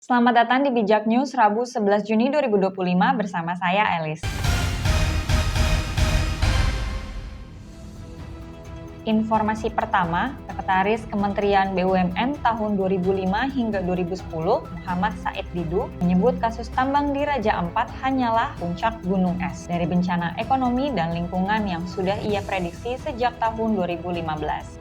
Selamat datang di Bijak News Rabu 11 Juni 2025 bersama saya Elis. Informasi pertama, Sekretaris Kementerian BUMN tahun 2005 hingga 2010, Muhammad Said Didu, menyebut kasus tambang di Raja Ampat hanyalah puncak gunung es dari bencana ekonomi dan lingkungan yang sudah ia prediksi sejak tahun 2015.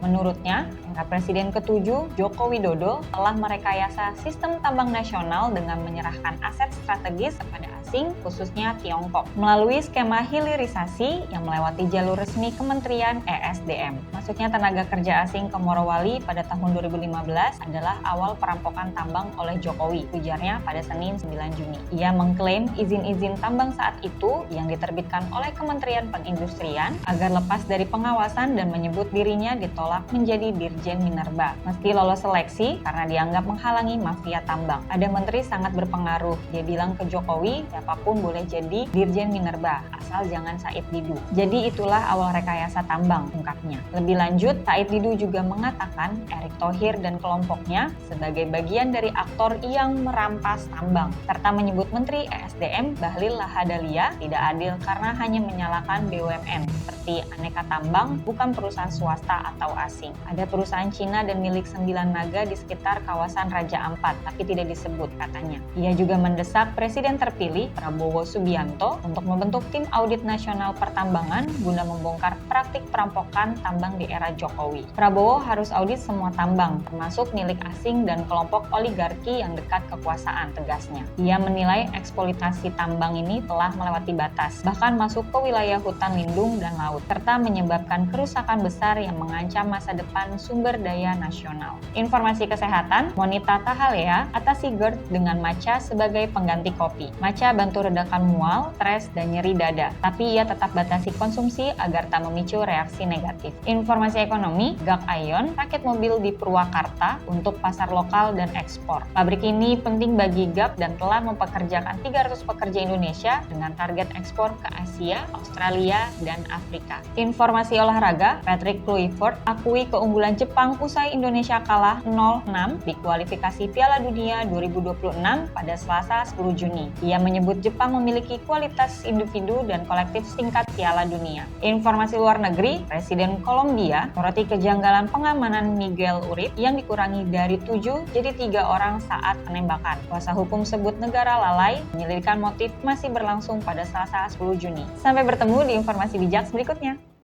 Menurutnya, era Presiden ke-7, Joko Widodo, telah merekayasa sistem tambang nasional dengan menyerahkan aset strategis kepada asing, khususnya Tiongkok, melalui skema hilirisasi yang melewati jalur resmi Kementerian ESDM. Masuknya tenaga kerja asing ke Morowali pada tahun 2015 adalah awal perampokan tambang oleh Jokowi, ujarnya pada Senin 9 Juni. Ia mengklaim izin-izin tambang saat itu yang diterbitkan oleh Kementerian Perindustrian agar lepas dari pengawasan dan menyebut dirinya ditolak menjadi Dirjen Minerba. Meski lolos seleksi karena dianggap menghalangi mafia tambang. Ada menteri sangat berpengaruh. Dia bilang ke Jokowi, siapapun boleh jadi Dirjen Minerba, asal jangan Said Didu. Jadi itulah awal rekayasa tambang, ungkapnya. Lebih lanjut, Said Didu juga mengatakan Erick Thohir dan kelompoknya sebagai bagian dari aktor yang merampas tambang, serta menyebut Menteri ESDM Bahlil Lahadalia tidak adil karena hanya menyalahkan BUMN, seperti Aneka Tambang bukan perusahaan swasta atau asing. Ada perusahaan Cina dan milik 9 naga di sekitar kawasan Raja Ampat, tapi tidak disebut, katanya. Ia juga mendesak Presiden terpilih Prabowo Subianto untuk membentuk tim audit nasional pertambangan guna membongkar praktik perampokan tambang di era Jokowi. Prabowo harus audit semua tambang, termasuk milik asing dan kelompok oligarki yang dekat kekuasaan, tegasnya. Ia menilai eksploitasi tambang ini telah melewati batas, bahkan masuk ke wilayah hutan lindung dan laut, serta menyebabkan kerusakan besar yang mengancam masa depan sumber daya nasional. Informasi kesehatan, Monita Tahalea atasi GERD dengan matcha sebagai pengganti kopi. Matcha bantu redakan mual, stres, dan nyeri dada, tapi ia tetap batasi konsumsi agar tak memicu reaksi negatif. Informasi ekonomi, GAC Aion rakit mobil di Purwakarta untuk pasar lokal dan ekspor. Pabrik ini penting bagi GAC dan telah mempekerjakan 300 pekerja Indonesia dengan target ekspor ke Asia, Australia, dan Afrika. Informasi olahraga, Patrick Kluivert akui keunggulan Jepang usai Indonesia kalah 0-6 di kualifikasi Piala Dunia 2026 pada Selasa 10 Juni. Ia menyebut Jepang memiliki kualitas individu dan kolektif tingkat Piala Dunia. Informasi luar negeri, Presiden Kolombia soroti kejanggalan pengamanan Miguel Urib yang dikurangi dari 7 jadi 3 orang saat penembakan. Kuasa hukum sebut negara lalai menyelidikkan motif masih berlangsung pada Selasa 10 Juni. Sampai bertemu di informasi bijak berikutnya.